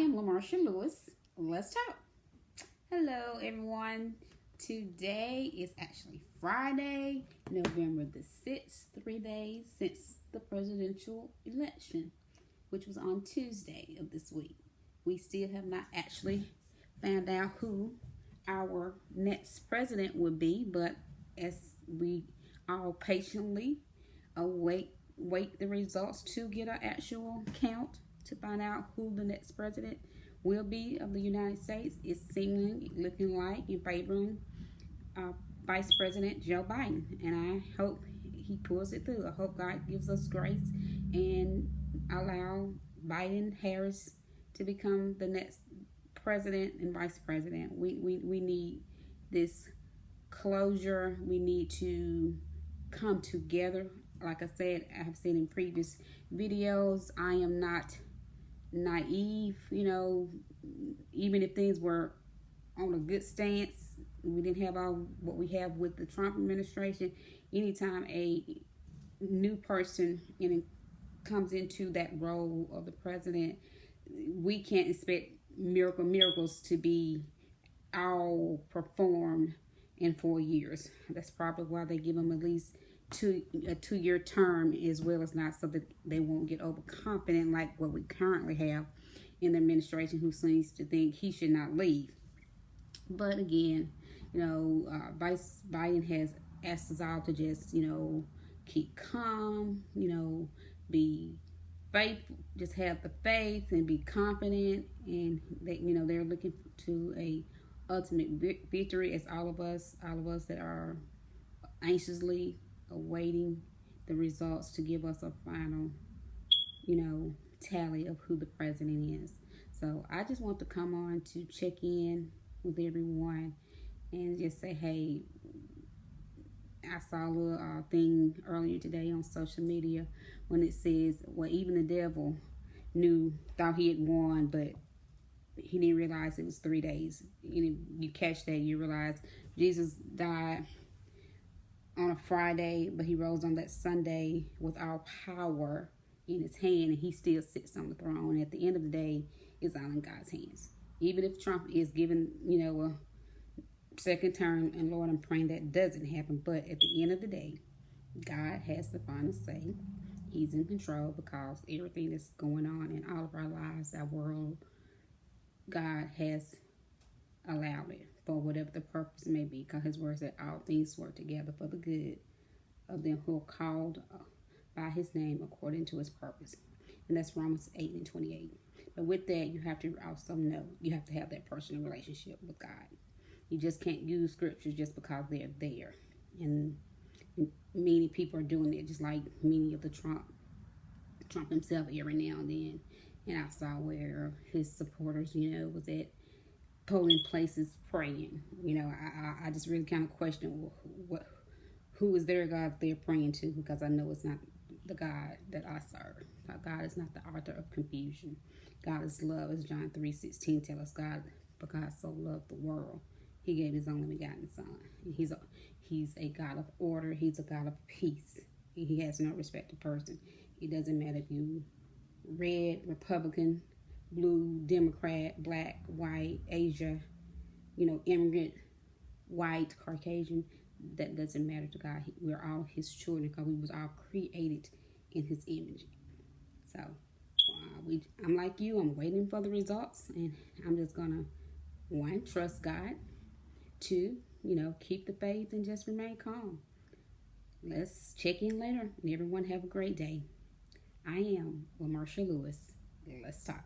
am Lamarsha Lewis. Let's talk. Hello, everyone. Today is actually Friday, November the 6th, 3 days since the presidential election, which was on Tuesday of this week. We still have not actually found out who our next president would be, but as we all patiently wait the results to get our actual count to find out who the next president will be of the United States, is seemingly looking like in favoring Vice President Joe Biden. And I hope he pulls it through. I hope God gives us grace and allow Biden Harris to become the next president and vice president. We need this closure. We need to come together. Like I said, I have said in previous videos, I am not naive. Even if things were on a good stance, we didn't have all what we have with the Trump administration. Anytime a new person comes into that role of the president, we can't expect miracles to be all performed in 4 years. That's probably why they give them at least a 2-year term, as well as not so that they won't get overconfident like what we currently have in the administration, who seems to think he should not leave. But again, Vice Biden has asked us all to just, keep calm, be faithful, just have the faith and be confident, and that they're looking to a ultimate victory, as all of us that are anxiously awaiting the results to give us a final tally of who the president is. So I just want to come on to check in with everyone and just say, hey, I saw a little thing earlier today on social media when it says, well, even the devil thought he had won, but he didn't realize it was 3 days. You catch that, you realize Jesus died on a Friday, but he rose on that Sunday with all power in his hand, and he still sits on the throne. At the end of the day, it's all in God's hands. Even if Trump is given, a second term, and Lord, I'm praying that doesn't happen, but at the end of the day, God has the final say. He's in control, because everything that's going on in all of our lives, our world, God has allowed it for whatever the purpose may be, because his word said all things work together for the good of them who are called by his name according to his purpose. And that's Romans 8:28. But with that, you have to also know you have to have that personal relationship with God. You just can't use scriptures just because they're there. And many people are doing it, just like many of the Trump himself every now and then. And I saw where his supporters, was at polling places praying. I just really kind of question who is their God they're praying to, because I know it's not the God that I serve. God is not the author of confusion. God is love, as John 3:16 tells us. For God so loved the world, he gave his only begotten son. And he's a God of order. He's a God of peace. He has no respect to person. It doesn't matter if you red, Republican, blue, Democrat, black, white, Asia, immigrant, white, Caucasian. That doesn't matter to God. We're all his children, because we was all created in his image. So I'm like you. I'm waiting for the results, and I'm just gonna, 1, trust God. 2, keep the faith and just remain calm. Let's check in later, and everyone have a great day. I am Lamarsha Lewis. Let's talk.